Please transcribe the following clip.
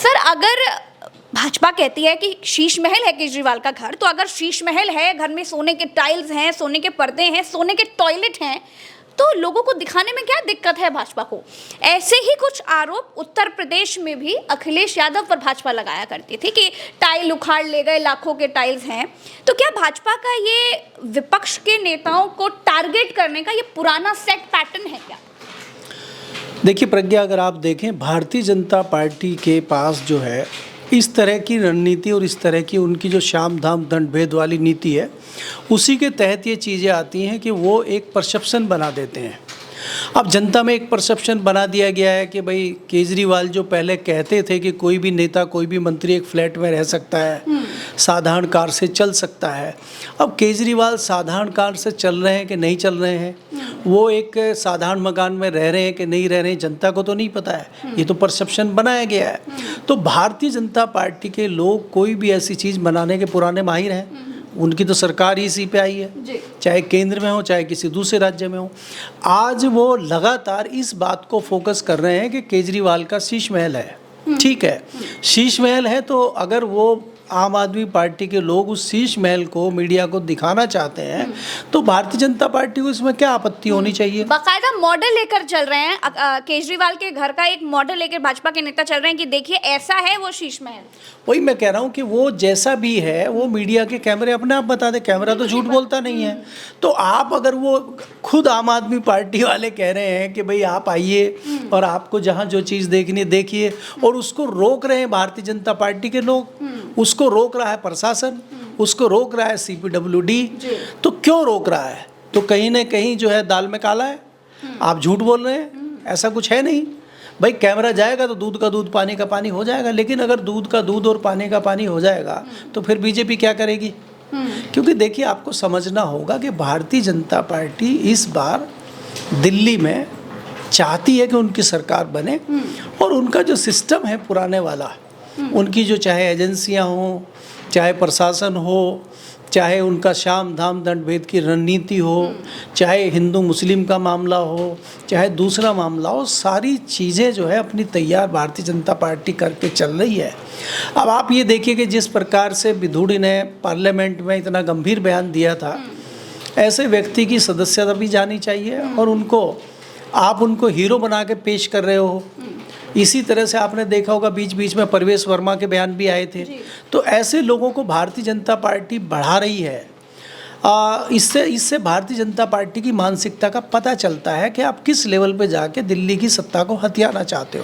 Sir, अगर भाजपा कहती है कि शीश महल है केजरीवाल का घर, तो अगर शीश महल है, घर में सोने के टाइल्स हैं, सोने के पर्दे हैं, सोने के टॉयलेट हैं, तो लोगों को दिखाने में क्या दिक्कत है भाजपा को? ऐसे ही कुछ आरोप उत्तर प्रदेश में भी अखिलेश यादव पर भाजपा लगाया करती थी कि टाइल उखाड़ ले गए, लाखों के टाइल्स हैं। तो क्या भाजपा का ये विपक्ष के नेताओं को टारगेट करने का ये पुराना सेट पैटर्न है क्या? देखिए प्रज्ञा, अगर आप देखें भारतीय जनता पार्टी के पास जो है इस तरह की रणनीति और इस तरह की उनकी जो शाम धाम दंड भेद वाली नीति है, उसी के तहत ये चीज़ें आती हैं कि वो एक परसेप्शन बना देते हैं। अब जनता में एक परसेप्शन बना दिया गया है कि भाई केजरीवाल जो पहले कहते थे कि कोई भी नेता, कोई भी मंत्री एक फ्लैट में रह सकता है, साधारण कार से चल सकता है। अब केजरीवाल साधारण कार से चल रहे हैं कि नहीं चल रहे हैं, वो एक साधारण मकान में रह रहे हैं कि नहीं रह रहे हैं, जनता को तो नहीं पता है। ये तो परसेप्शन बनाया गया है। तो भारतीय जनता पार्टी के लोग कोई भी ऐसी चीज़ बनाने के पुराने माहिर हैं। उनकी तो सरकार ही इसी पे आई है, चाहे केंद्र में हो चाहे किसी दूसरे राज्य में हो। आज वो लगातार इस बात को फोकस कर रहे हैं कि केजरीवाल का शीश महल है। ठीक है, शीश महल है, तो अगर वो आम आदमी पार्टी के लोग उस शीश महल को मीडिया को दिखाना चाहते हैं, तो भारतीय जनता पार्टी को इसमें क्या आपत्ति होनी चाहिए? बाकायदा मॉडल लेकर चल रहे हैं, केजरीवाल के घर का एक मॉडल लेकर भाजपा के नेता चल रहे हैं कि देखिए ऐसा है वो शीश महल। वही मैं कह रहा हूँ कि वो जैसा भी है वो मीडिया के कैमरे अपने आप बता दे, कैमरा तो झूठ बोलता नहीं है। तो आप अगर वो खुद आम आदमी पार्टी वाले कह रहे हैं कि भाई आप आइए और आपको जहाँ जो चीज़ देखनी देखिए, और उसको रोक रहे हैं भारतीय जनता पार्टी के लोग, उसको रोक रहा है प्रशासन, उसको रोक रहा है CPWD, तो क्यों रोक रहा है? तो कहीं ना कहीं जो है दाल में काला है। आप झूठ बोल रहे हैं, ऐसा कुछ है नहीं। भाई कैमरा जाएगा तो दूध का दूध पानी का पानी हो जाएगा, लेकिन अगर दूध का दूध और पानी का पानी हो जाएगा तो फिर बीजेपी क्या करेगी? क्योंकि देखिए आपको समझना होगा कि भारतीय जनता पार्टी इस बार दिल्ली में चाहती है कि उनकी सरकार बने, और उनका जो सिस्टम है पुराने वाला, उनकी जो चाहे एजेंसियां हों, चाहे प्रशासन हो, चाहे उनका शाम धाम दंड भेद की रणनीति हो, चाहे हिंदू मुस्लिम का मामला हो, चाहे दूसरा मामला हो, सारी चीज़ें जो है अपनी तैयार भारतीय जनता पार्टी करके चल रही है। अब आप ये देखिए कि जिस प्रकार से विधुड़ी ने पार्लियामेंट में इतना गंभीर बयान दिया था, ऐसे व्यक्ति की सदस्यता भी जानी चाहिए, और आप उनको हीरो बना के पेश कर रहे हो। इसी तरह से आपने देखा होगा बीच बीच में परवेश वर्मा के बयान भी आए थे। तो ऐसे लोगों को भारतीय जनता पार्टी बढ़ा रही है। इससे भारतीय जनता पार्टी की मानसिकता का पता चलता है कि आप किस लेवल पे जाके दिल्ली की सत्ता को हथियाना चाहते हो।